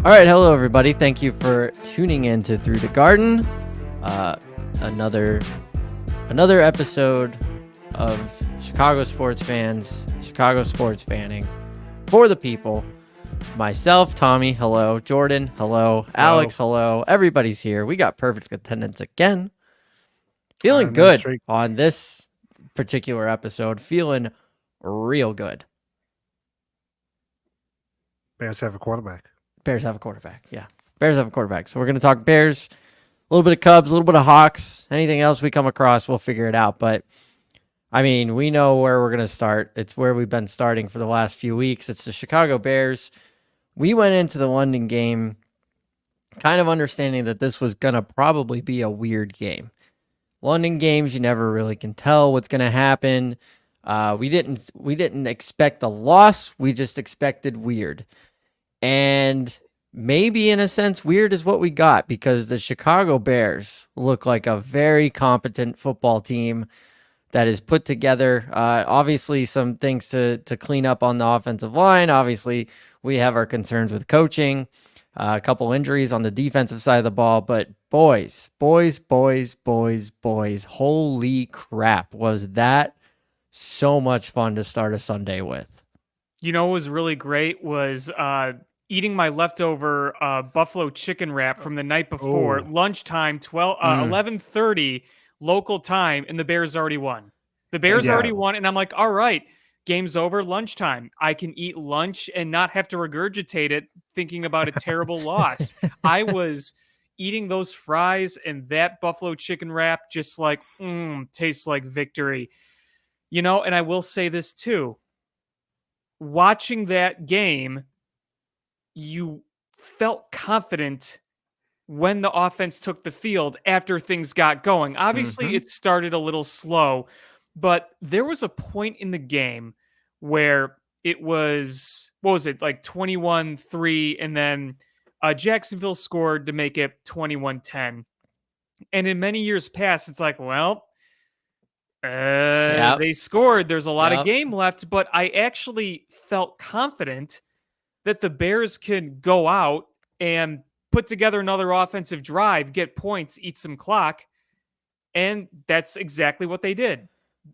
All right, hello everybody. Thank you for tuning in to Through the Garden. Another episode of Chicago sports fans, Chicago sports fanning for the people. Myself, Tommy, hello. Jordan, hello. Alex, hello. Everybody's here. We got perfect attendance again. Feeling good on this particular episode. Feeling real good. Bears have a quarterback. Yeah. Bears have a quarterback. So we're going to talk Bears, a little bit of Cubs, a little bit of Hawks. Anything else we come across, we'll figure it out. But, I mean, we know where we're going to start. It's where we've been starting for the last few weeks. It's the Chicago Bears. We went into the London game kind of understanding that this was going to probably be a weird game. London games, you never really can tell what's going to happen. We didn't expect a loss. We just expected weird. And maybe in a sense, weird is what we got because the Chicago Bears look like a very competent football team that is put together. Obviously, some things to clean up on the offensive line. Obviously, we have our concerns with coaching, a couple injuries on the defensive side of the ball. But boys, holy crap, was that so much fun to start a Sunday with. You know what was really great was eating my leftover buffalo chicken wrap from the night before, lunchtime, 11:30 local time, and the Bears already won. Already won, and I'm like, all right, game's over, lunchtime. I can eat lunch and not have to regurgitate it thinking about a terrible loss. I was eating those fries and that buffalo chicken wrap just like, tastes like victory. You know, and I will say this too. Watching that game, you felt confident when the offense took the field after things got going. Obviously, it started a little slow, but there was a point in the game where it was, like 21-3, and then Jacksonville scored to make it 21-10. And in many years past, it's like, well, they scored. There's a lot of game left, but I actually felt confident that the Bears can go out and put together another offensive drive, get points, eat some clock, and that's exactly what they did.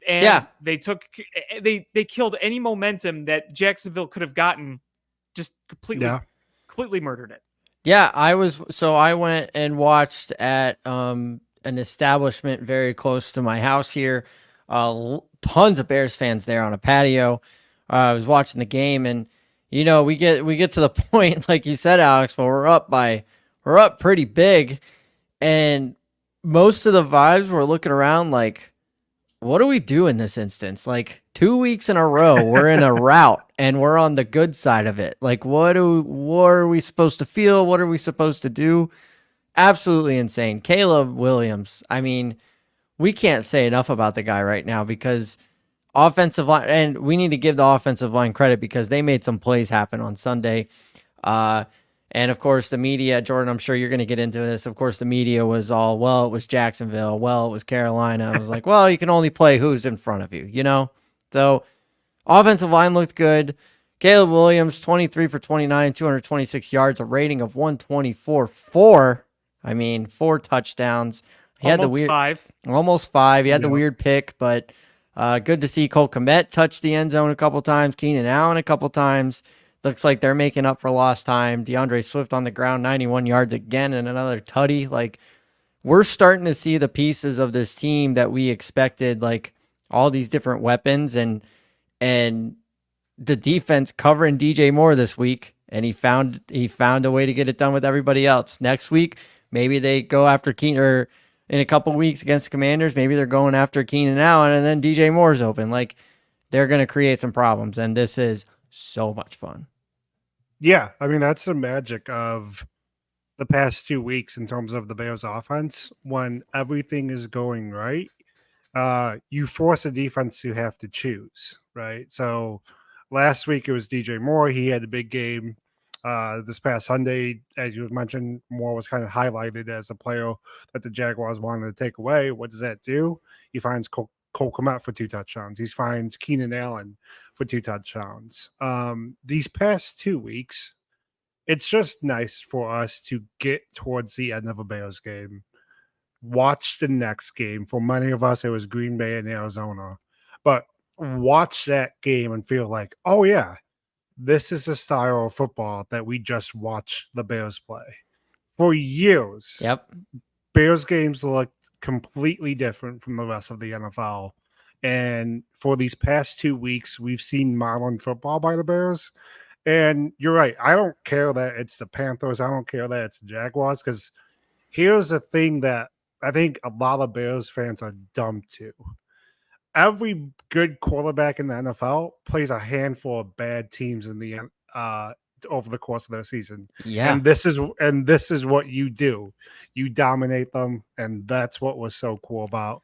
And they killed any momentum that Jacksonville could have gotten, just completely murdered it. Yeah, I went and watched at an establishment very close to my house here. Tons of Bears fans there on a patio. I was watching the game, and you know, we get to the point, like you said, Alex, where we're up pretty big, and most of the vibes were looking around like, what do we do in this instance? Like 2 weeks in a row, we're in a rout and we're on the good side of it. Like, what are we supposed to feel? What are we supposed to do? Absolutely insane. Caleb Williams. I mean, we can't say enough about the guy right now because offensive line, and we need to give the offensive line credit because they made some plays happen on Sunday. And of course the media, Jordan, I'm sure you're going to get into this. Of course the media was all, well, it was Jacksonville. Well, it was Carolina. I was like, well, you can only play who's in front of you, you know? So offensive line looked good. Caleb Williams, 23 for 29, 226 yards, a rating of 124.4. I mean, 4 touchdowns. He had almost five. He had the weird pick, but good to see Cole Kmet touch the end zone a couple times. Keenan Allen a couple times. Looks like they're making up for lost time. DeAndre Swift on the ground, 91 yards again, and another tutty. Like, we're starting to see the pieces of this team that we expected, like all these different weapons, and the defense covering DJ Moore this week, and he found a way to get it done with everybody else. Next week, maybe they go after Keenan, or in a couple weeks against the Commanders, maybe they're going after Keenan Allen, and then DJ Moore's open. Like, they're going to create some problems, and this is so much fun. Yeah, I mean, that's the magic of the past 2 weeks in terms of the Bears offense. When everything is going right, you force a defense to have to choose, right? So last week it was DJ Moore. He had a big game. This past Sunday, as you mentioned, Moore was kind of highlighted as a player that the Jaguars wanted to take away. What does that do? He finds Cole Kmet for 2 touchdowns. He finds Keenan Allen for 2 touchdowns. These past 2 weeks, it's just nice for us to get towards the end of a Bears game, watch the next game. For many of us, it was Green Bay and Arizona, but watch that game and feel like, oh yeah, this is a style of football that we just watched the Bears play. For years, Yep. Bears games look completely different from the rest of the NFL. And for these past 2 weeks, we've seen modern football by the Bears. And you're right. I don't care that it's the Panthers. I don't care that it's the Jaguars. Because here's the thing that I think a lot of Bears fans are dumb to. Every good quarterback in the NFL plays a handful of bad teams in the over the course of their season. Yeah. And this is what you do. You dominate them, and that's what was so cool about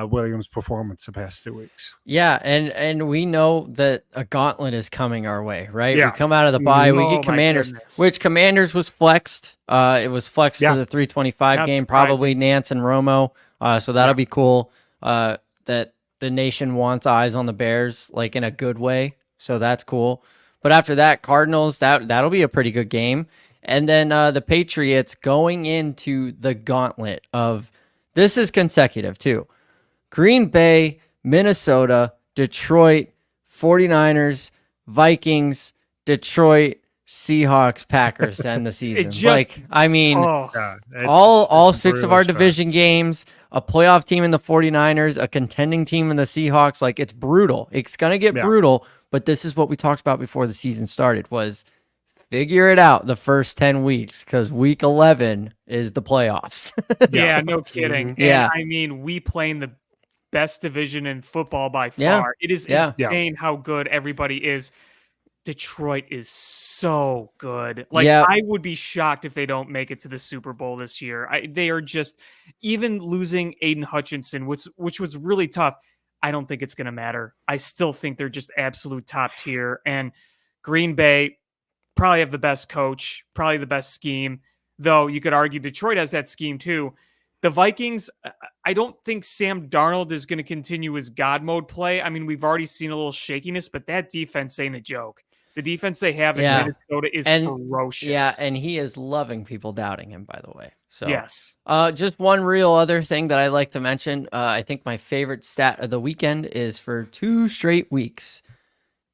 Williams' performance the past 2 weeks. Yeah, and we know that a gauntlet is coming our way, right? Yeah. We come out of the bye, we Oh, get my Commanders, goodness. which Commanders was flexed. It was flexed Yeah. to the 325 Not game, surprising. probably Nance and Romo. So that'll be cool. That the nation wants eyes on the Bears, like in a good way. So that's cool. But after that, Cardinals, that'll be a pretty good game. And then the Patriots going into the gauntlet of, this is consecutive too. Green Bay, Minnesota, Detroit, 49ers, Vikings, Detroit, Seahawks, Packers to end the season. just- all It's six of brutal our stuff. division games, a playoff team in the 49ers, a contending team in the Seahawks. Like, it's brutal. It's going to get Yeah. brutal, but this is what we talked about before the season started, was figure it out the first 10 weeks, because week 11 is the playoffs. Yeah, no kidding. Mhm. And Yeah. I mean, we play in the best division in football by far. Yeah. It is Yeah. insane how good everybody is. Detroit is so good. Like, Yeah. I would be shocked if they don't make it to the Super Bowl this year. They are just, even losing Aiden Hutchinson, which was really tough. I don't think it's going to matter. I still think they're just absolute top tier. And Green Bay probably have the best coach, probably the best scheme, though you could argue Detroit has that scheme too. The Vikings, I don't think Sam Darnold is going to continue his God mode play. I mean, we've already seen a little shakiness, but that defense ain't a joke. The defense they have in Yeah. Minnesota is And- ferocious. Yeah, and he is loving people doubting him, by the way. So yes. just one real other thing that I like to mention. I think my favorite stat of the weekend is for 2 straight weeks.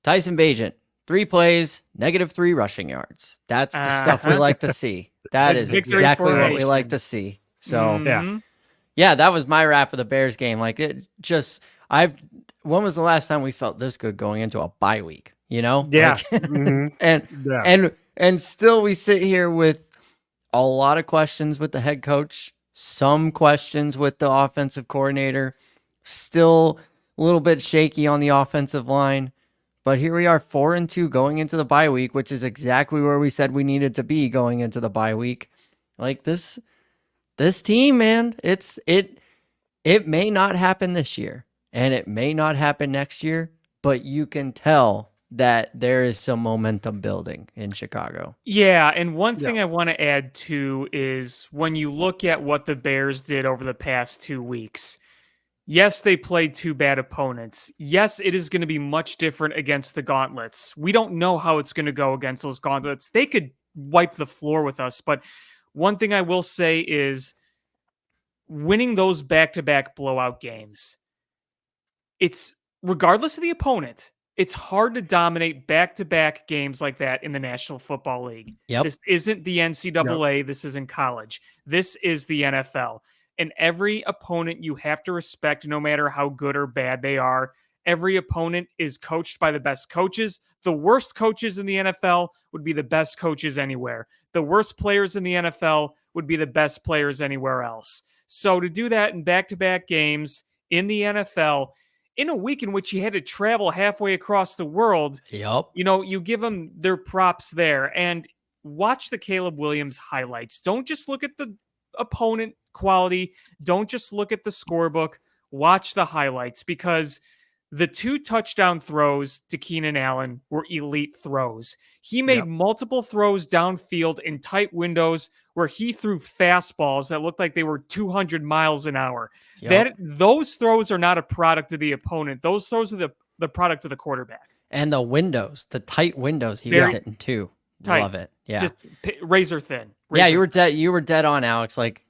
Tyson Bagent, 3 plays, -3 rushing yards. That's the stuff we like to see. That That's is victory exactly what we formation. like to see. So Mhm. yeah, that was my wrap of the Bears game. Like, it just, when was the last time we felt this good going into a bye week? You know? Yeah. Like, Mhm. and Yeah. and still we sit here with a lot of questions with the head coach, some questions with the offensive coordinator, still a little bit shaky on the offensive line. But here we are, 4-2 going into the bye week, which is exactly where we said we needed to be going into the bye week. Like, this team, man, it may not happen this year, and it may not happen next year, but you can tell that there is some momentum building in Chicago. Yeah, and one thing I want to add too is when you look at what the Bears did over the past 2 weeks, yes, they played 2 bad opponents. Yes, it is going to be much different against the Gauntlets. We don't know how it's going to go against those Gauntlets. They could wipe the floor with us, but one thing I will say is winning those back-to-back blowout games, it's regardless of the opponent, it's hard to dominate back-to-back games like that in the National Football League. Yep. This isn't the NCAA. This isn't college. This is the NFL. And every opponent you have to respect, no matter how good or bad they are. Every opponent is coached by the best coaches. The worst coaches in the NFL would be the best coaches anywhere. The worst players in the NFL would be the best players anywhere else. So to do that in back-to-back games in the NFL, in a week in which you had to travel halfway across the world, Yep. you know, you give them their props there. And watch the Caleb Williams highlights. Don't just look at the opponent quality. Don't just look at the scorebook. Watch the highlights, because the 2 touchdown throws to Keenan Allen were elite throws. He made multiple throws downfield in tight windows where he threw fastballs that looked like they were 200 miles an hour. Yep. Those throws are not a product of the opponent. Those throws are the product of the quarterback. And the windows, the tight windows he was Very- hitting too. tight. Love it. Yeah. Just razor thin. Yeah, you were dead on, Alex. Like,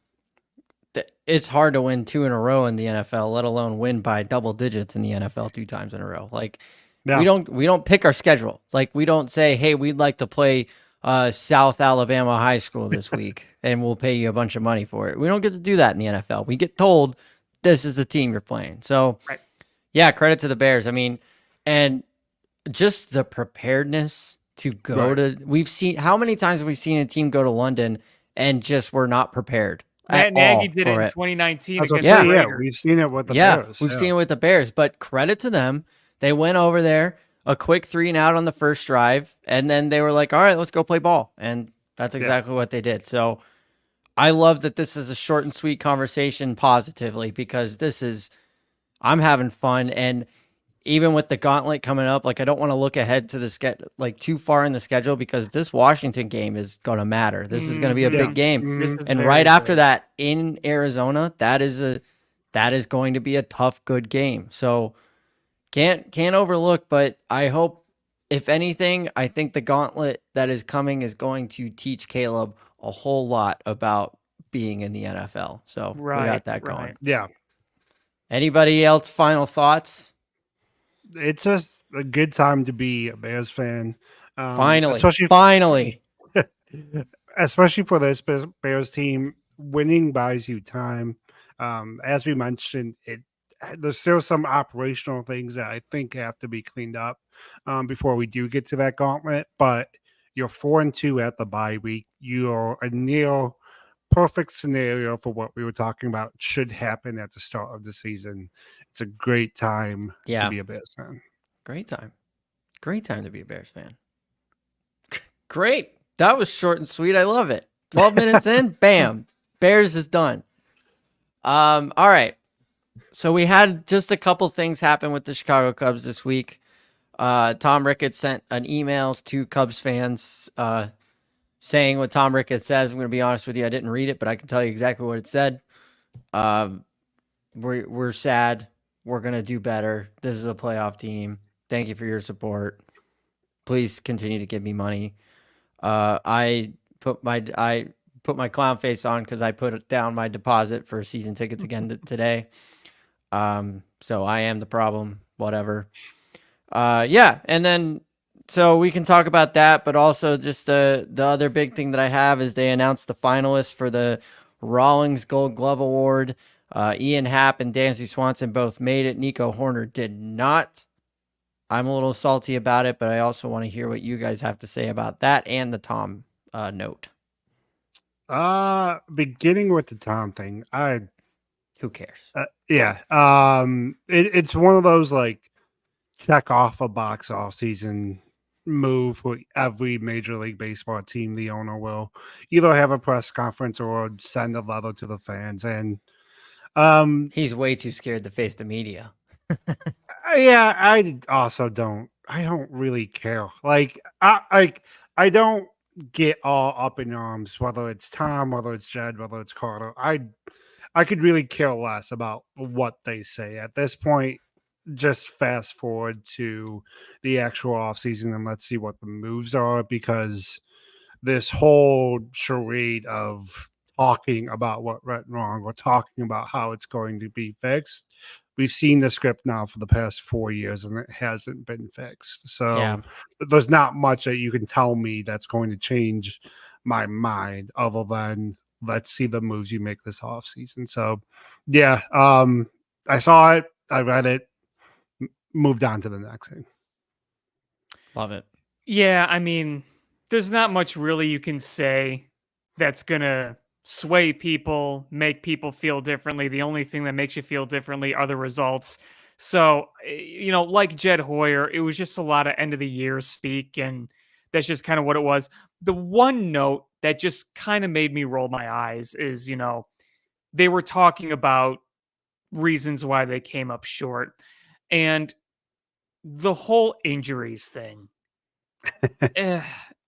it's hard to win 2 in a row in the NFL, let alone win by double digits in the NFL 2 times in a row. Like, Yeah. we don't pick our schedule. Like, we don't say, hey, we'd like to play South Alabama High School this week, and we'll pay you a bunch of money for it. We don't get to do that in the NFL. We get told this is the team you're playing. So, right. Yeah, credit to the Bears. I mean, and just the preparedness to go to. We've seen how many times have we seen a team go to London and just were not prepared. Matt Nagy did it in 2019 against the Raiders. We've seen it with the Bears. We've seen it with the Bears, but credit to them. They went over there, a quick 3 and out on the first drive, and then they were like, all right, let's go play ball. And that's exactly what they did. So I love that this is a short and sweet conversation positively, because I'm having fun. And even with the gauntlet coming up, like, I don't want to look ahead to the like too far in the schedule, because this Washington game is going to matter. This is going to be a big game. And right after that in Arizona, that is going to be a tough, good game. So can't overlook, but I hope, if anything, I think the gauntlet that is coming is going to teach Caleb a whole lot about being in the NFL. So we got that going. Yeah. Anybody else final thoughts? It's just a good time to be a Bears fan. Finally, especially for this Bears team, winning buys you time. As we mentioned, there's still some operational things that I think have to be cleaned up before we do get to that gauntlet. But you're 4-2 at the bye week. You're a near perfect scenario for what we were talking about should happen at the start of the season. It's a great time to be a Bears fan. Great time to be a Bears fan. Great. That was short and sweet. I love it. 12 minutes in, bam, Bears is done. All right. So we had just a couple things happen with the Chicago Cubs this week. Tom Ricketts sent an email to Cubs fans saying what Tom Ricketts says. I'm going to be honest with you, I didn't read it, but I can tell you exactly what it said. We're sad. We're going to do better. This is a playoff team. Thank you for your support. Please continue to give me money. I put my clown face on because I put down my deposit for season tickets again today. So I am the problem, whatever. And then so we can talk about that, but also just the other big thing that I have is they announced the finalists for the Rawlings Gold Glove Award. Ian Happ and Dansby Swanson both made it. Nico Horner did not. I'm a little salty about it, but I also want to hear what you guys have to say about that and the Tom note. Beginning with the Tom thing, who cares? It's one of those like check off a box off season move for every Major League Baseball team. The owner will either have a press conference or send a letter to the fans, and he's way too scared to face the media. Yeah, I also don't. I don't really care. Like, I don't get all up in arms whether it's Tom, whether it's Jed, whether it's Carter. I could really care less about what they say at this point. Just fast forward to the actual offseason and let's see what the moves are, because this whole charade of talking about what went wrong or talking about how it's going to be fixed, we've seen the script now for the past 4 years and it hasn't been fixed. So there's not much that you can tell me that's going to change my mind other than let's see the moves you make this offseason. So I saw it, I read it, moved on to the next thing. Love it. Yeah, I mean, there's not much really you can say that's going to sway people, make people feel differently. The only thing that makes you feel differently are the results. So, like Jed Hoyer, it was just a lot of end of the year speak, and that's just kind of what it was. The one note that just kind of made me roll my eyes is, they were talking about reasons why they came up short. And the whole injuries thing.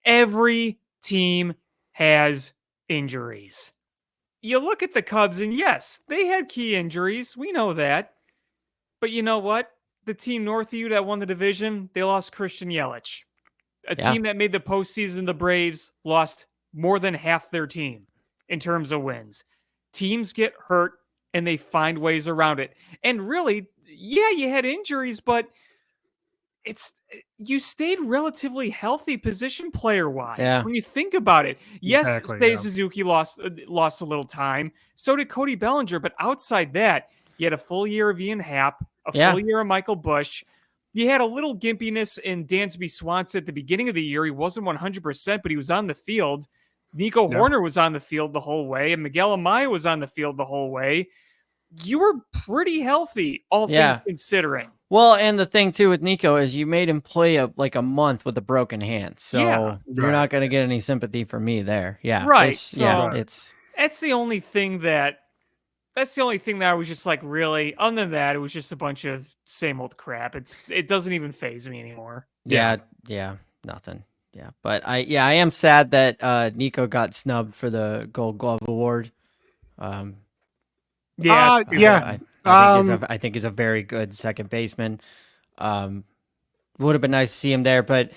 Every team has injuries. You look at the Cubs, and yes, they had key injuries. We know that. But you know what? The team north of you that won the division, they lost Christian Yelich. A Yeah. team that made the postseason, the Braves, lost more than half their team in terms of wins. Teams get hurt and they find ways around it. And really, yeah, you had injuries, but you stayed relatively healthy position player wise Yeah. when you think about it. Yes, Exactly, Seiya yeah. Suzuki lost a little time. So did Cody Bellinger, but outside that, you had a full year of Ian Happ, a Yeah. full year of Michael Bush. You had a little gimpiness in Dansby Swanson at the beginning of the year. He wasn't 100%, but he was on the field. Nico Yeah. Horner was on the field the whole way, and Miguel Amaya was on the field the whole way. You were pretty healthy, all things Yeah. considering. Well, and the thing too with Nico is you made him play a month with a broken hand, so Yeah. you're not going to get any sympathy from me there. Yeah, Right. It's, So yeah, it's that's the only thing that I was just like, really. Other than that, it was just a bunch of same old crap. It doesn't even faze me anymore. yeah, nothing. Yeah, but I am sad that Nico got snubbed for the Gold Glove award. Yeah, yeah. I think he's a very good second baseman. Would have been nice to see him there, but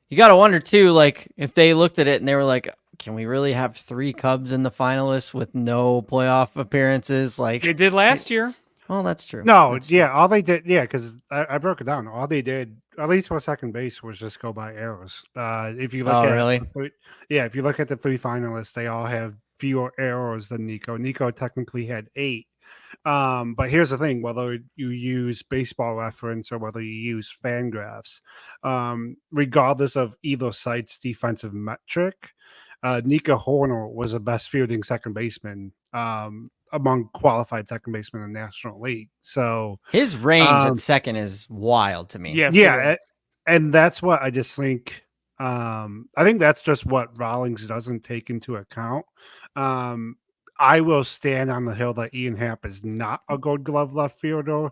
you got to wonder too, like if they looked at it and they were like, "Can we really have 3 Cubs in the finalists with no playoff appearances?" Like they did last year. Oh, that's true. No, That's yeah, all they did, yeah, because I broke it down. All they did, at least for second base, was just go by arrows. If you look Oh, at, really? if you look at the 3 finalists, they all have fewer arrows than Nico. Nico technically had 8. But here's the thing: whether you use Baseball Reference or whether you use Fangraphs, regardless of either site's defensive metric, Nico Horner was the best fielding second baseman. Among qualified second basemen in the National League. So his range at second is wild to me. Yes, yeah, and that's what I just think. I think that's just what Rawlings doesn't take into account. I will stand on the hill that Ian Happ is not a Gold Glove left fielder,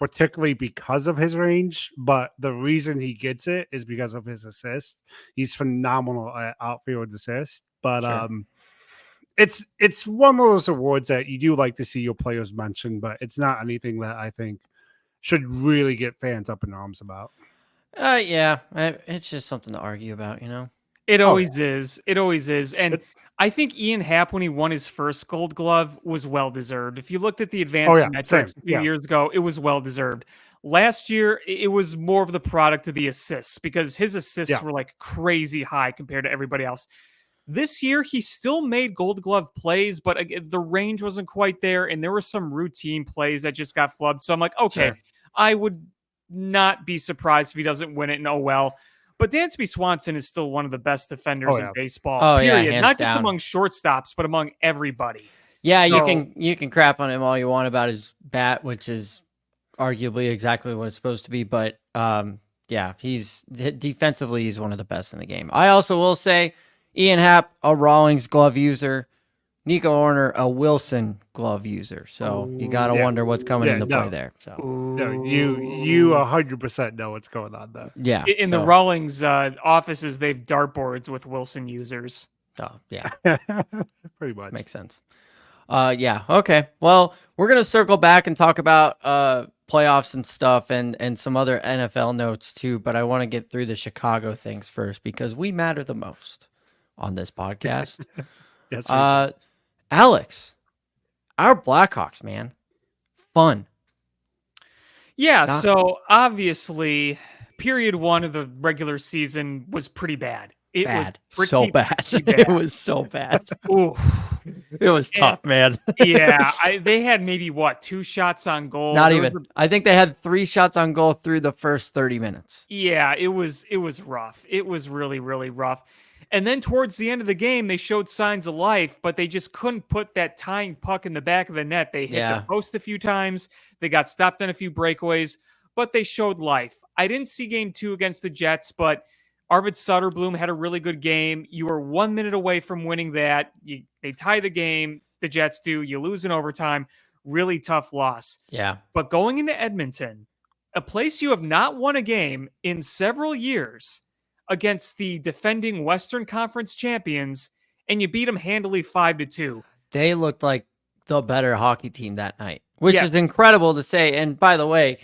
particularly because of his range. But the reason he gets it is because of his assist. He's phenomenal at outfield assist. But Sure. it's one of those awards that you do like to see your players mentioned, but it's not anything that I think should really get fans up in arms about. It's just something to argue about, you know. It always is. It always is. And I think Ian Happ, when he won his first Gold Glove, was well deserved. If you looked at the advanced metrics a few years ago, it was well deserved. Last year, it was more of the product of the assists because his assists were like crazy high compared to everybody else. This year, he still made Gold Glove plays, but the range wasn't quite there, and there were some routine plays that just got flubbed. So I'm like, okay, Sure. I would not be surprised if he doesn't win it, and oh well. But Dansby Swanson is still one of the best defenders in baseball. Oh, yeah, period. hands Not just down. among shortstops, but among everybody. Yeah, So- you can crap on him all you want about his bat, which is arguably exactly what it's supposed to be. But he's defensively, he's one of the best in the game. I also will say, Ian Happ, a Rawlings glove user, Nico Horner, a Wilson glove user. So you got to wonder what's coming into play there. So No, you 100% know what's going on there. yeah, In the Rawlings offices, they have dartboards with Wilson users. Oh, yeah. Pretty much. Makes sense. Okay. Well, we're gonna circle back and talk about playoffs and stuff and some other NFL notes too, but I want to get through the Chicago things first because we matter the most on this podcast. Yes, Alex, our Blackhawks, man. Fun. Yeah, so obviously, period 1 of the regular season was pretty bad. It Bad. was So bad. pretty bad. It was so bad. Ooh. It was tough, man. Yeah, they had maybe 2 shots on goal. Not There even. was I think they had 3 shots on goal through the first 30 minutes. Yeah, it was rough. It was really, really rough. And then towards the end of the game, they showed signs of life, but they just couldn't put that tying puck in the back of the net. They hit the post a few times. They got stopped on a few breakaways, but they showed life. I didn't see game 2 against the Jets, but Arvid Soderblom had a really good game. You were 1 minute away from winning that. They tie the game. The Jets do. You lose in overtime. Really tough loss. Yeah. But going into Edmonton, a place you have not won a game in several years against the defending Western Conference champions, and you beat them handily 5-2. They looked like the better hockey team that night, which is incredible to say. And by the way,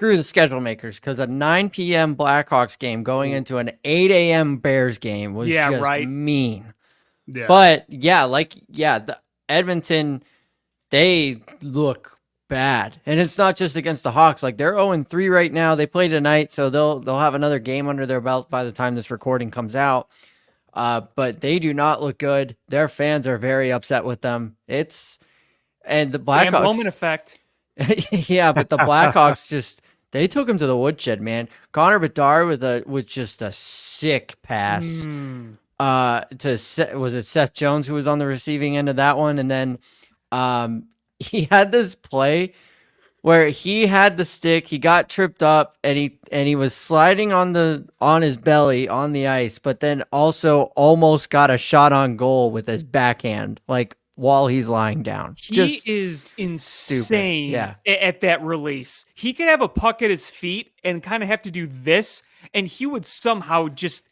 screw the schedule makers, because a 9 p.m. Blackhawks game going into an 8 a.m. Bears game was just mean. Yeah. But the Edmonton, they look bad, and it's not just against the Hawks. Like, they're 0-3 right now. They play tonight, so they'll have another game under their belt by the time this recording comes out. But they do not look good. Their fans are very upset with them. And the Blackhawks. Sam Bowman effect. Yeah, but the Blackhawks they took him to the woodshed, man. Connor Bedard with just a sick pass. Was it Seth Jones who was on the receiving end of that one? And then he had this play where he had the stick, he got tripped up, and he was sliding on his belly on the ice, but then also almost got a shot on goal with his backhand, like, while he's lying down. He is insane at that release. He could have a puck at his feet and kind of have to do this, and he would somehow just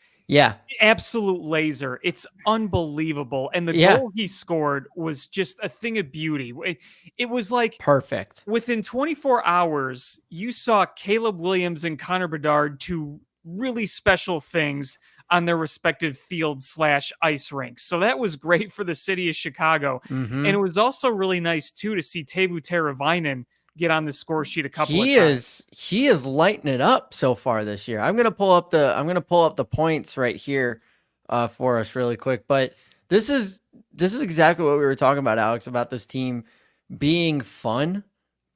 absolute laser. It's unbelievable. And the goal he scored was just a thing of beauty. It was like perfect. Within 24 hours, you saw Caleb Williams and Connor Bedard do really special things on their respective field/ice rinks. So that was great for the city of Chicago. Mm-hmm. And it was also really nice too to see Teuvo Teravainen get on the score sheet a couple of times. He is lighting it up so far this year. I'm gonna pull up the points right here for us really quick. But this is exactly what we were talking about, Alex, about this team being fun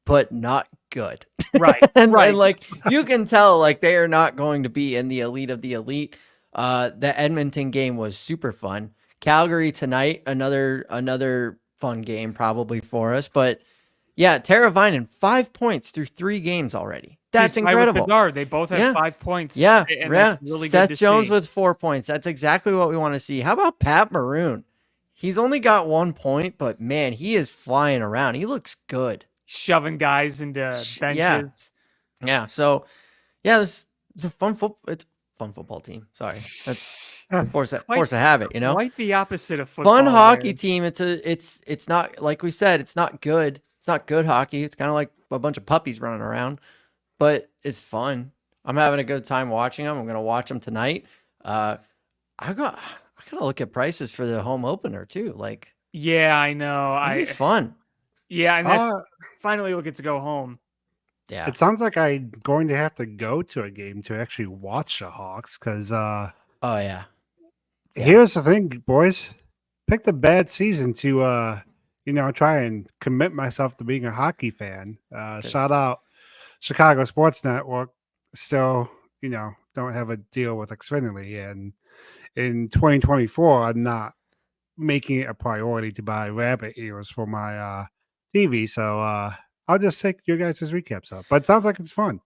but not good. Right. And like, you can tell, like, they are not going to be in the elite of the elite. The Edmonton game was super fun. Calgary tonight, another fun game probably for us. But yeah, Teravainen, 5 points through 3 games already. That's incredible. Bedard, they both have 5 points. Yeah, and that's really Seth good to Jones see. with 4 points. That's exactly what we want to see. How about Pat Maroon? He's only got 1 point, but man, he is flying around. He looks good. Shoving guys into benches. Yeah. So, yeah, it's a fun football team. Sorry, that's force of habit. You know, quite the opposite of football. Fun hockey team. It's not, like we said, it's not good. It's not good hockey. It's kind of like a bunch of puppies running around, but it's fun. I'm having a good time watching them. I'm gonna watch them tonight. I gotta look at prices for the home opener too. Like, yeah, I know. It'd be fun. Yeah, and that's finally we'll get to go home. Yeah. It sounds like I'm going to have to go to a game to actually watch the Hawks because here's the thing, boys. Picked a bad season to try and commit myself to being a hockey fan. Shout out Chicago Sports Network. Still, don't have a deal with Xfinity, and in 2024, I'm not making it a priority to buy rabbit ears for my TV. So I'll just take your guys' recaps up. But it sounds like it's fun.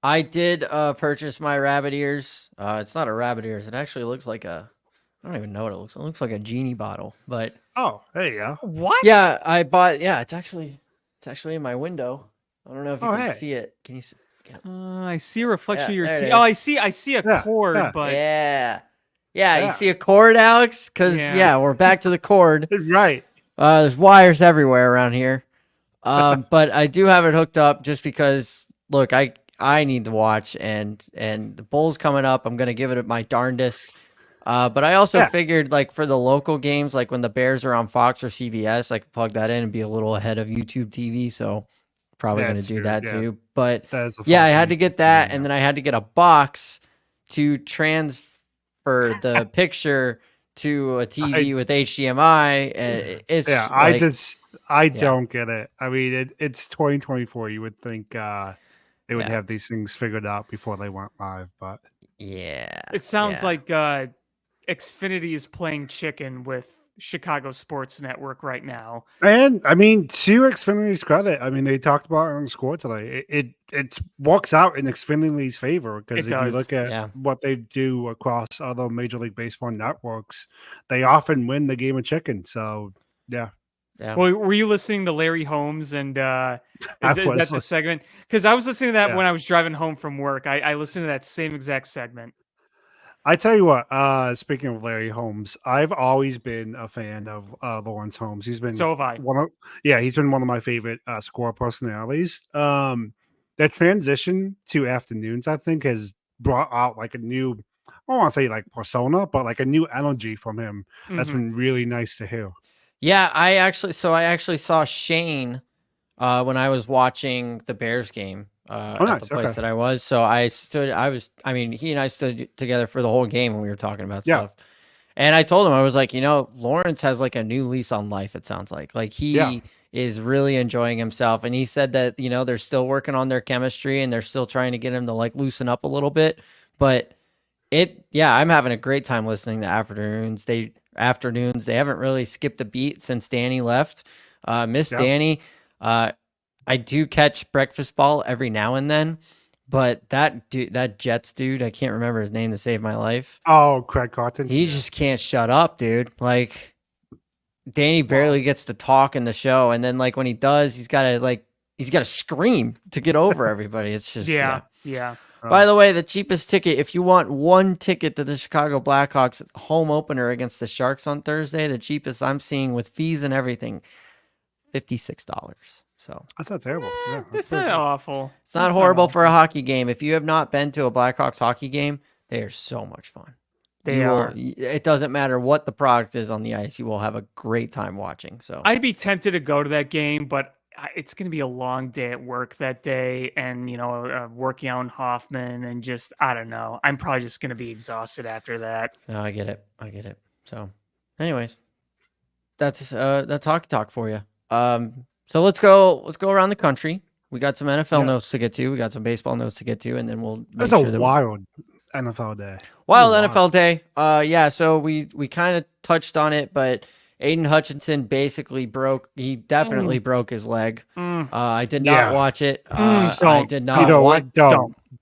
I did purchase my rabbit ears. It's not a rabbit ears. It actually looks like I don't even know what it looks like. It looks like a genie bottle. But there you go. What? Yeah, I bought. Yeah, it's actually in my window. I don't know if you can see it. Can you see? I see a reflection of your there it teeth. is. Oh, I see a cord, but yeah, you see a cord, Alex? Because we're back to the cord. Right. There's wires everywhere around here. But I do have it hooked up just because, look, I need to watch, and the Bulls coming up. I'm gonna give it my darndest. But I also figured, like, for the local games, like when the Bears are on Fox or CBS, I could plug that in and be a little ahead of YouTube TV. So probably going to do that too. But I had to get that, and then I had to get a box to transfer the picture to a TV with HDMI. And it's I don't get it. I mean, it's 2024. You would think they would have these things figured out before they went live, but it sounds like Xfinity is playing chicken with Chicago Sports Network right now. And I mean, to Xfinity's credit, I mean, they talked about it on the score today. It works out in Xfinity's favor because if you look at what they do across other Major League Baseball networks, they often win the game of chicken. So yeah. Well, were you listening to Larry Holmes and is that the segment? Because I was listening to that when I was driving home from work. I listened to that same exact segment. I tell you what, speaking of Larry Holmes, I've always been a fan of Lawrence Holmes. He's been so have I. He's been one of my favorite score personalities. that transition to afternoons, I think, has brought out like a new, I don't want to say like persona, but like a new energy from him. That's Mhm. been really nice to hear. Yeah, I actually saw Shane when I was watching the Bears game Oh, at the nice. Okay. place that I was. So I mean, he and I stood together for the whole game when we were talking about Yeah. stuff. And I told him, I was like, Lawrence has like a new lease on life, it sounds like. Like Yeah. he is really enjoying himself. And he said that, they're still working on their chemistry and they're still trying to get him to like loosen up a little bit. But I'm having a great time listening to afternoons. They haven't really skipped a beat since Danny left. Miss Yeah. Danny. I do catch breakfast ball every now and then, but that Jets dude, I can't remember his name to save my life. Oh, Craig Carton. He just can't shut up, dude. Like Danny barely gets to talk in the show, and then like when he does, he's gotta scream to get over everybody. It's just Yeah. By the way, the cheapest ticket, if you want one ticket to the Chicago Blackhawks home opener against the Sharks on Thursday, the cheapest I'm seeing with fees and everything, $56. So That's not terrible. Yeah, It's not awful. it's not horrible for a hockey game. If you have not been to a Blackhawks hockey game, they are so much fun. It doesn't matter what the product is on the ice. You will have a great time watching. So I'd be tempted to go to that game, but it's going to be a long day at work that day, and working on Hoffman, and just I don't know. I'm probably just going to be exhausted after that. no, I get it. So, anyways, that's hockey talk for you. So let's go around the country. We got some NFL notes to get to. We got some baseball notes to get to, and then we'll. That's a wild NFL day. Wild NFL day. Yeah. So we kind of touched on it, but Aiden Hutchinson basically definitely broke his leg. I did not watch it. I did not want.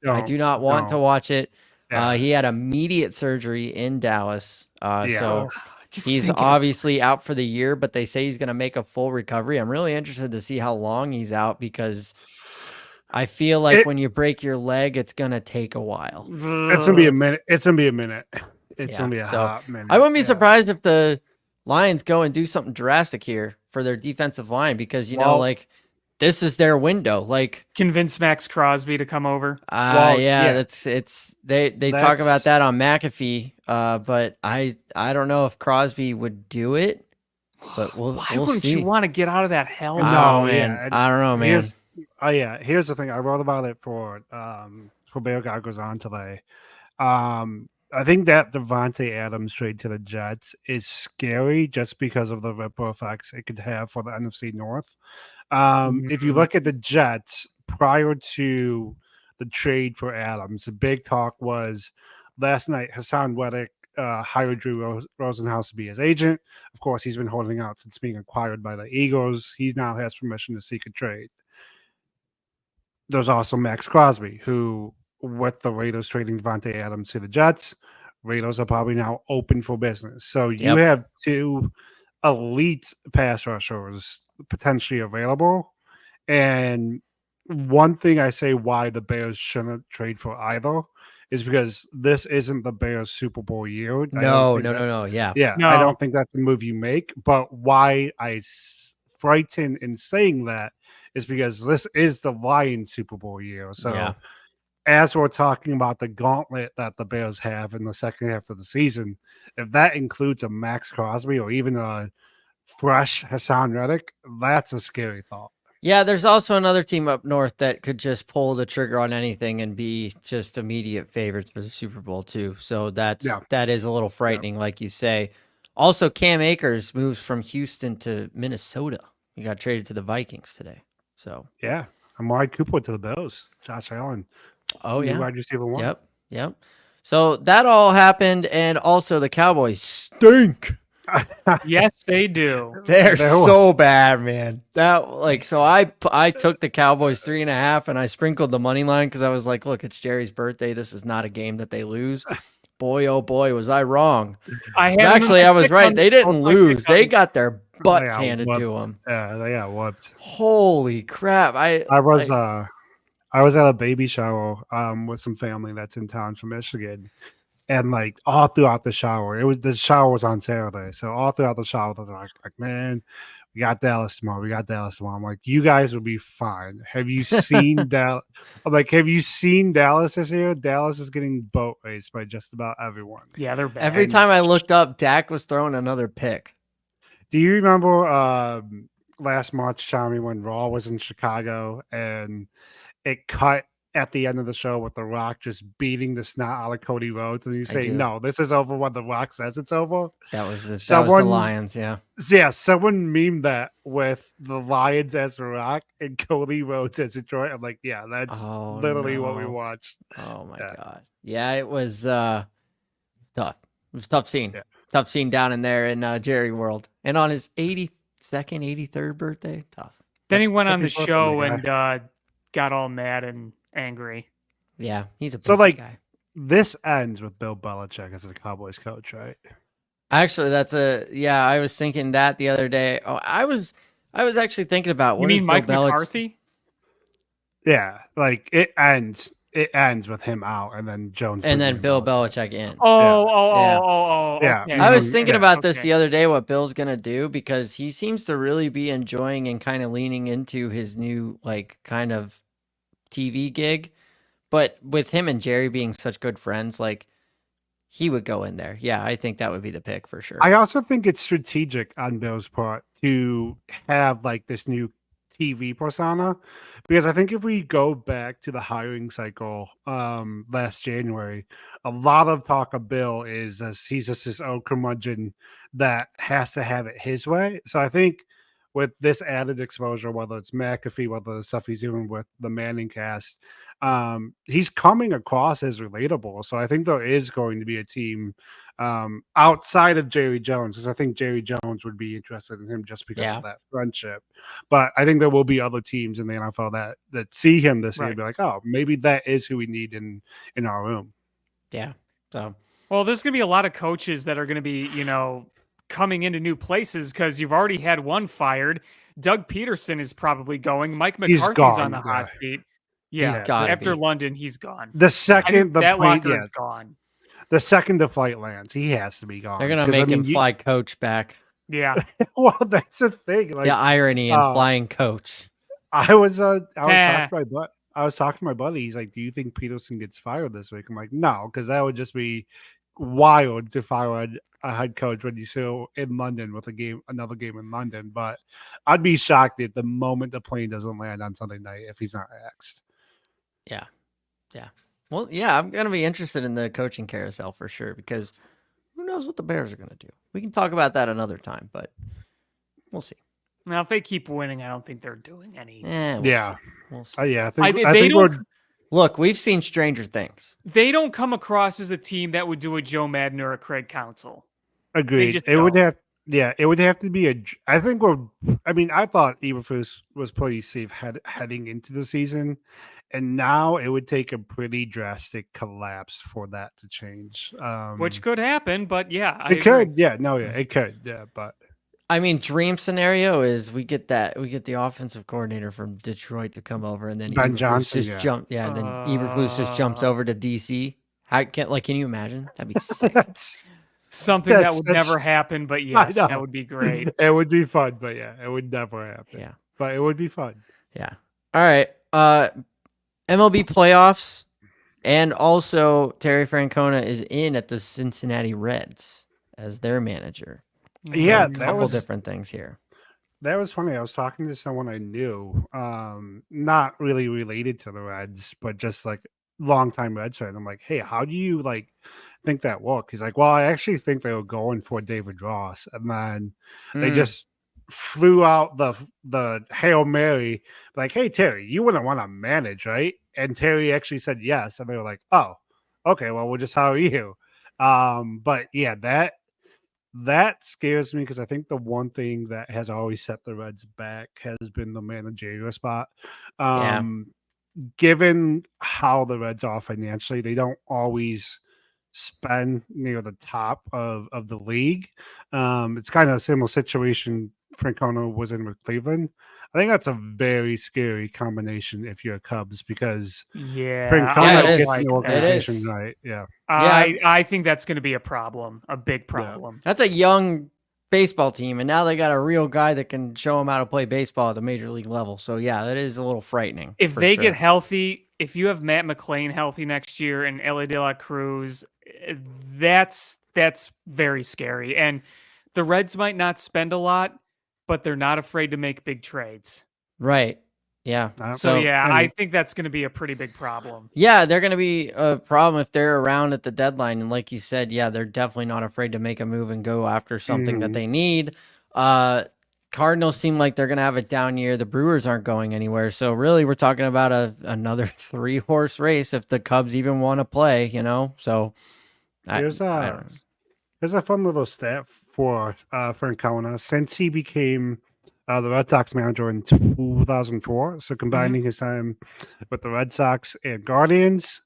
I do not want to watch it. Yeah. He had immediate surgery in Dallas. So Just he's thinking- obviously out for the year, but they say he's going to make a full recovery. I'm really interested to see how long he's out because I feel like when you break your leg, it's going to take a while. It's going to be a minute. It's going to be a minute. It's going to be a hot minute. I wouldn't be surprised if the Lions go and do something drastic here for their defensive line because, like this is their window. Like convince Max Crosby to come over. They talk about that on McAfee, but I don't know if Crosby would do it. But we'll wouldn't see. you want to get out of that hell? No, man. I don't know, man. Here's the thing. I wrote about it for Bear Guy Goes On today. I think that Devontae Adams trade to the Jets is scary just because of the ripple effects it could have for the NFC North. If you look at the Jets prior to the trade for Adams, the big talk was last night Hassan Reddick hired Drew Rosenhaus to be his agent. Of course, he's been holding out since being acquired by the Eagles. He now has permission to seek a trade. There's also Max Crosby, who, with the Raiders trading Devontae Adams to the Jets, Raiders are probably now open for business. So you have two elite pass rushers potentially available. And one thing I say why the Bears shouldn't trade for either is because this isn't the Bears Super Bowl year. No. Yeah. No. I don't think that's the move you make. But why I frighten in saying that is because this is the Lions Super Bowl year. So as we're talking about the gauntlet that the Bears have in the second half of the season, if that includes a Max Crosby or even a fresh Hassan Reddick, that's a scary thought. Yeah, there's also another team up north that could just pull the trigger on anything and be just immediate favorites for the Super Bowl too. So that is a little frightening, like you say. Also, Cam Akers moves from Houston to Minnesota. He got traded to the Vikings today. So Amari Cooper to the Bills. Josh Allen. Oh yeah, wide receiver one. Yep. So that all happened, and also the Cowboys stink. Yes, they do. They're so bad, man. So I took the Cowboys 3.5, and I sprinkled the money line because I was like, look, it's Jerry's birthday. This is not a game that they lose. Boy, oh boy, was I wrong. I was right. They didn't lose. They got their butts handed to them. Yeah, they got whooped. Holy crap! I was at a baby shower with some family that's in town from Michigan, And like all throughout the shower, the shower was on Saturday, so all throughout the shower, they're like, man, we got Dallas tomorrow. We got Dallas tomorrow. I'm like, you guys will be fine. Have you seen Dallas? I'm like, have you seen Dallas this year? Dallas is getting boat raced by just about everyone. Yeah, they're bad. Every time I looked up, Dak was throwing another pick. Do you remember last March, Tommy, when Raw was in Chicago and it cut at the end of the show with The Rock just beating the snot out of Cody Rhodes, and you say, "No, this is over when The Rock says it's over." That was the Lions, yeah. Yeah, someone memed that with the Lions as The Rock and Cody Rhodes as Detroit. I'm like, yeah, that's literally what we watched. Oh my god, yeah, it was tough. It was a tough scene. Yeah. Tough scene down in there in Jerry World, and on his 82nd, 83rd birthday, tough. Then he went on the show and got all mad and angry. Yeah, he's a pussy guy. This ends with Bill Belichick as the Cowboys coach, right? Actually, I was thinking that the other day. Oh, I was actually thinking about what. You mean Mike McCarthy? Yeah, like it ends with him out and then Jones and then Bill Belichick in. Oh. Yeah. Okay. I was thinking about this the other day, what Bill's gonna do, because he seems to really be enjoying and kind of leaning into his new like kind of TV gig. But with him and Jerry being such good friends, like he would go in there. Yeah, I think that would be the pick for sure. I also think it's strategic on Bill's part to have like this new TV persona, because I think if we go back to the hiring cycle last January, a lot of talk of Bill is he's just this old curmudgeon that has to have it his way. So I think with this added exposure, whether it's McAfee, whether the stuff he's doing with the Manning cast, he's coming across as relatable. So I think there is going to be a team outside of Jerry Jones, because I think Jerry Jones would be interested in him just because of that friendship. But I think there will be other teams in the NFL that see him this year and be like, oh, maybe that is who we need in our room. Yeah. So, well, there's going to be a lot of coaches that are going to be, coming into new places because you've already had one fired. Doug Peterson is probably going. Mike McCarthy's on the hot seat. Yeah, after London, he's gone. The second that locker is gone. The second the flight lands, he has to be gone. They're gonna make him fly coach back. Yeah. Well, that's the thing. Like, the irony in flying coach. I was talking to my buddy. He's like, "Do you think Peterson gets fired this week?" I'm like, "No, because that would just be wild to fire a head coach when you're still in London with another game in London." But I'd be shocked if the moment the plane doesn't land on Sunday night if he's not axed. Yeah. Well, yeah, I'm going to be interested in the coaching carousel for sure, because who knows what the Bears are going to do. We can talk about that another time, but we'll see. Now, if they keep winning, I don't think they're doing any. We'll see. I think look, we've seen stranger things. They don't come across as a team that would do a Joe Madden or a Craig Counsell. Agreed. It would have to be I thought Eberflus was pretty safe heading into the season. And now it would take a pretty drastic collapse for that to change. Which could happen, but yeah. It could. Yeah, it could. Yeah, but. I mean, dream scenario is we get the offensive coordinator from Detroit to come over, and then Ben Johnson then Eberflus just jumps over to DC. Can you imagine? That'd be sick. Something that would never happen, but yes, that would be great. It would be fun, but yeah, it would never happen. Yeah. But it would be fun. Yeah. All right. MLB playoffs, and also Terry Francona is in at the Cincinnati Reds as their manager. So yeah, a couple different things here. That was funny. I was talking to someone I knew, not really related to the Reds, but just like longtime Reds fan. I'm like, hey, how do you think that worked? He's like, well, I actually think they were going for David Ross, and then they just flew out the Hail Mary, like, hey, Terry, you wouldn't want to manage, right? And Terry actually said yes, and they were like, oh, okay, well, we'll just hire you. But yeah, that scares me, because I think the one thing that has always set the Reds back has been the managerial spot. Given how the Reds are financially, they don't always spend near the top of the league. It's kind of a similar situation Francona was in with Cleveland. I think that's a very scary combination if you're Cubs because Yeah, Francona I it don't gets is. the like organization is. right. Yeah. Yeah. I think that's going to be a problem, a big problem. That's a young baseball team, and now they got a real guy that can show them how to play baseball at the major league level. So yeah, that is a little frightening. If for they sure. get healthy, if you have Matt McClain healthy next year and Ellie De La Cruz, that's very scary. And the Reds might not spend a lot, but they're not afraid to make big trades. Right. Yeah. So yeah, I and- think that's going to be a pretty big problem. Yeah, they're going to be a problem if they're around at the deadline. And like you said, yeah, they're definitely not afraid to make a move and go after something that they need. Cardinals seem like they're going to have a down year. The Brewers aren't going anywhere. So really, we're talking about another 3-horse race if the Cubs even want to play, So There's I don't know. There's a fun little stat for Francona since he became the Red Sox manager in 2004. So combining his time with the Red Sox and Guardians,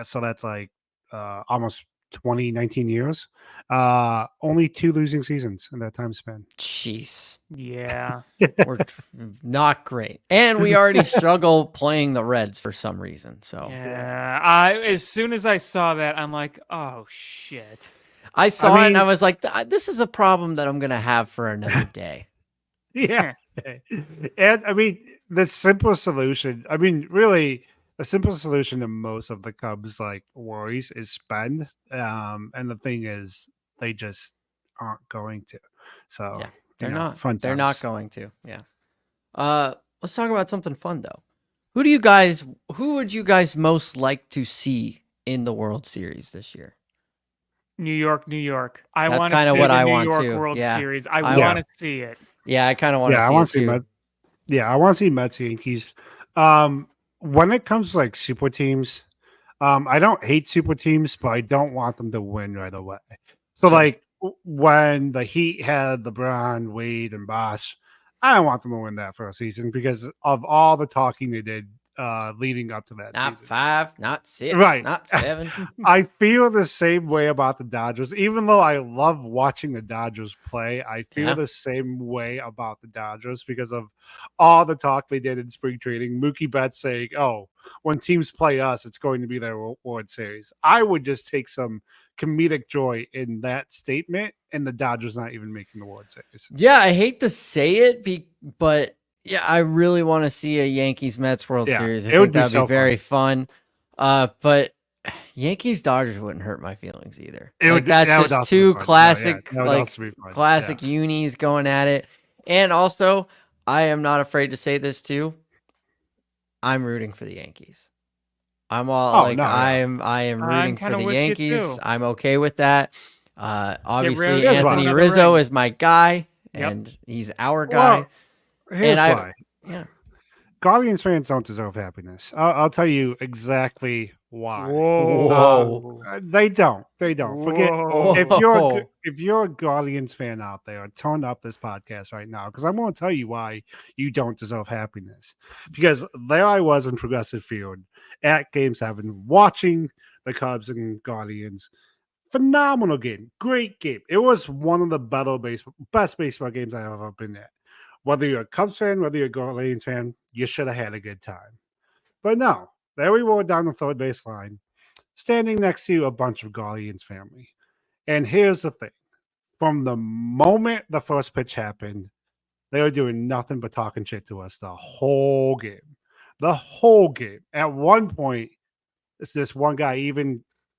so that's like almost 19 years. Only 2 losing seasons in that time span. Jeez. Yeah. We're not great. And we already struggle playing the Reds for some reason. So Yeah. As soon as I saw that, I'm like, oh shit. I saw it and I mean- was like, this is a problem that I'm going to have for another day. Yeah. And I mean, the simple solution, really, the simple solution to most of the Cubs like worries is spend. And the thing is, they just aren't going to. So Yeah, they're you know, not. fun They're not times. going to. Yeah. Let's talk about something fun though. Who would you guys most like to see in the World Series this year? New York, New York. I That's want to kinda see what the I New want York too. World Yeah. Series. I I want to see it. Yeah, I kind of want to I see want it to see too. Mets. Yeah, I want to see Mets Yankees. When it comes to like super teams, I don't hate super teams, but I don't want them to win right away. So Sure. like when the Heat had LeBron, Wade, and Bosh, I don't want them to win that first season because of all the talking they did leading up to that Not season. 5, not 6, Right. not 7. I feel the same way about the Dodgers. Even though I love watching the Dodgers play, I feel Yeah. the same way about the Dodgers because of all the talk they did in spring training. Mookie Betts saying, "Oh, when teams play us, it's going to be their World Series." I would just take some comedic joy in that statement, and the Dodgers not even making the World Series. Yeah, I hate to say it, but yeah, I really want to see a Yankees Mets World Yeah, Series. I it think would be that'd be so very fun. But Yankees Dodgers wouldn't hurt my feelings either. It would- That's that would just also be two fun. No, yeah, classic, that would like also be fun. classic unis going at it. And also, I am not afraid to say this too. I'm rooting for the Yankees. I'm all Oh, no, yeah. I am I'm rooting for kinda the with you, Yankees. too. I'm okay with that. Obviously, rid of Anthony another Rizzo ring. is my guy, Yep. and he's our guy. Well, here's I- why. Yeah. Guardians fans don't deserve happiness. I'll tell you exactly why. Whoa. They don't. They don't. Forget Whoa. if you're a Guardians fan out there, turn up this podcast right now because I'm going to tell you why you don't deserve happiness. Because there I was in Progressive Field at Game 7 watching the Cubs and Guardians. Phenomenal game, great game. It was one of the best baseball games I've ever been at. Whether you're a Cubs fan, whether you're a Guardians fan, you should have had a good time. But no, there we were down the third base line, standing next to a bunch of Guardians family. And here's the thing. From the moment the first pitch happened, they were doing nothing but talking shit to us the whole game. The whole game. At one point, this one guy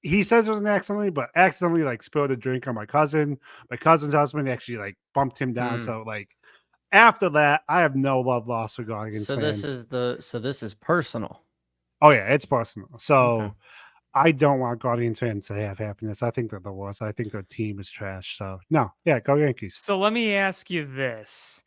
he says it was an accidentally, but accidentally like spilled a drink on my cousin. My cousin's husband actually like bumped him down. So like after that, I have no love lost for Guardians So fans. this is personal. Oh yeah, it's personal. So Okay. I don't want Guardians fans to have happiness. I think they're the worst. I think their team is trash. So no, yeah, go Yankees. So let me ask you this.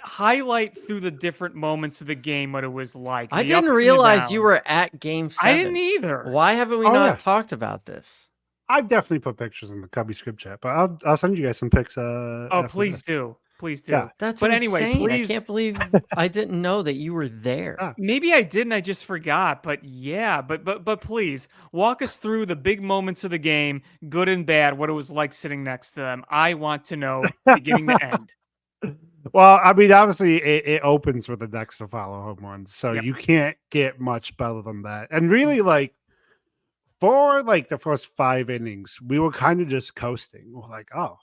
Highlight through the different moments of the game what it was like. I the ups didn't and the realize you downs. were at Game 7. I didn't either. Why haven't we Oh, not yeah. talked about this? I've definitely put pictures in the Cubby script chat, but I'll send you guys some pics. Oh, after please this. do. Please do. Yeah. That's But insane. anyway, please. I can't believe I didn't know that you were there. Ah. Maybe I didn't. I just forgot. But yeah. But please walk us through the big moments of the game, good and bad. What it was like sitting next to them. I want to know beginning to end. Well, I mean, obviously, it opens with the next to follow home runs, so Yep. you can't get much better than that. And really, like for like the first 5 innings, we were kind of just coasting. We're like, oh,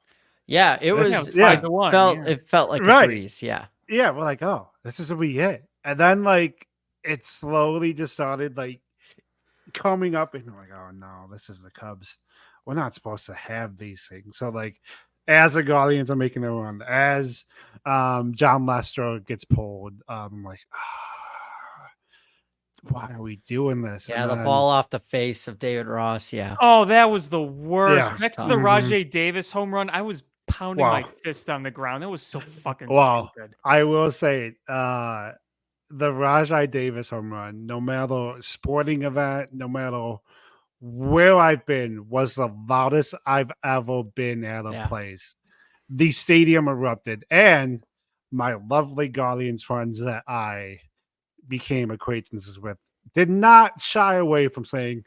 Yeah, it This- was. yeah. It 5-1. felt. Yeah. It felt like a Right. breeze. Yeah. yeah, we're like, oh, this is what we hit. And then like it slowly just started like coming up, and we're like, oh no, this is the Cubs. We're not supposed to have these things. So like, as the Guardians are making their run, as John Lester gets pulled, I'm like, why are we doing this? Yeah, And the then- ball off the face of David Ross. Yeah. Oh, that was the worst. Yeah. Next to the Mhm. Rajay Davis home run, I was pounding my Wow. fist on the ground. That was so fucking Wow. stupid. I will say, the Rajai Davis home run, no matter sporting event, no matter where I've been, was the loudest I've ever been at a Yeah. place. The stadium erupted, and my lovely Guardians friends that I became acquaintances with did not shy away from saying,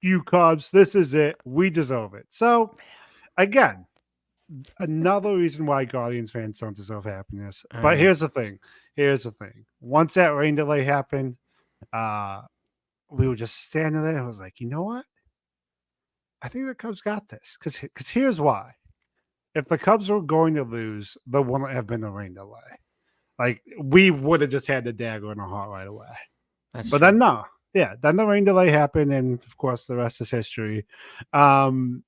"You Cubs, this is it. We deserve it." So, again, another reason why Guardians fans don't deserve happiness. All But right. here's the thing. Here's the thing. Once that rain delay happened, we were just standing there. I was like, you know what? I think the Cubs got this. Because here's why. If the Cubs were going to lose, there wouldn't have been a rain delay. Like, we would have just had the dagger in our heart right away. That's But true. then, no. Yeah, then the rain delay happened, and of course, the rest is history. I'm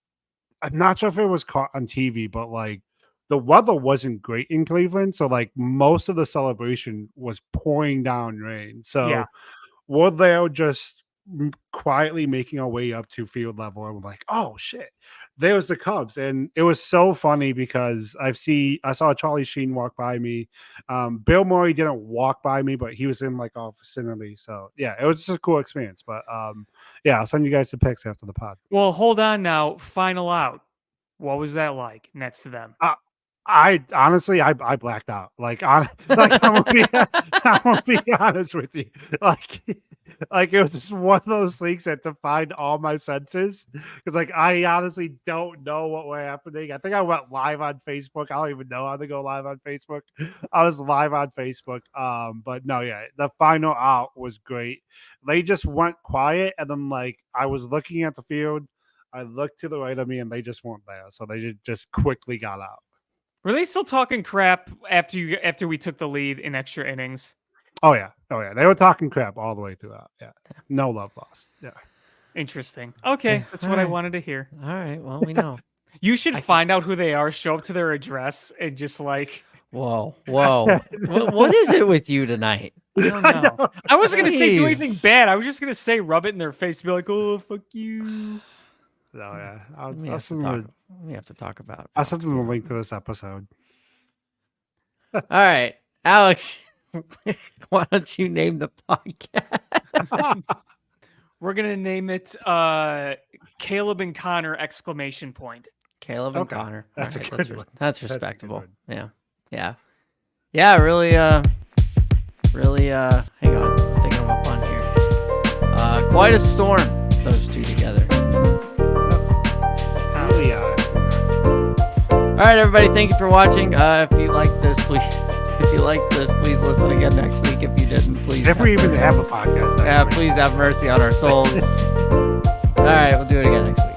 not sure if it was caught on TV, but like the weather wasn't great in Cleveland. So, like, most of the celebration was pouring down rain. So, Yeah. we're there just quietly making our way up to field level. And we're like, oh shit, there's the Cubs. And it was so funny because I saw Charlie Sheen walk by me. Bill Murray didn't walk by me, but he was in like our vicinity. So yeah, it was just a cool experience. But yeah, I'll send you guys the pics after the pod. Well, hold on now. Final out. What was that like next to them? I honestly, I blacked out. Like, I'm gonna be honest with you. Like it was just one of those things that defined all my senses. Because like I honestly don't know what were happening. I think I went live on Facebook. I don't even know how to go live on Facebook. I was live on Facebook. But no, yeah, the final out was great. They just went quiet, and then like I was looking at the field. I looked to the right of me, and they just weren't there. So they just quickly got out. Were they still talking crap after we took the lead in extra innings? Oh yeah. They were talking crap all the way throughout. Yeah, no love lost. Yeah, Interesting. Okay, Yeah, that's what I alright. wanted to hear. All right. Well, we know. You should find out who they are, show up to their address, and just like Whoa. What is it with you tonight? I don't know. I wasn't gonna say do anything Jeez. bad. I was just gonna say rub it in their face, be like, "Oh, fuck you." No, yeah. We I'll have to send talk. them. We have to talk about. I'll send them a link to this episode. All right, Alex. Why don't you name the podcast? We're gonna name it Caleb and Connor ! Caleb and Okay, Connor. that's a All good that's, one. that's That's a good respectable. one. Yeah. Really. Hang on. I'm thinking of a pun here. Quite a storm. Those two together. Really, All right, everybody. Thank you for watching. If you like this, please listen again next week. If you didn't, please. if we even mercy. have a podcast, Yeah, please have mercy on our souls. All right, we'll do it again next week.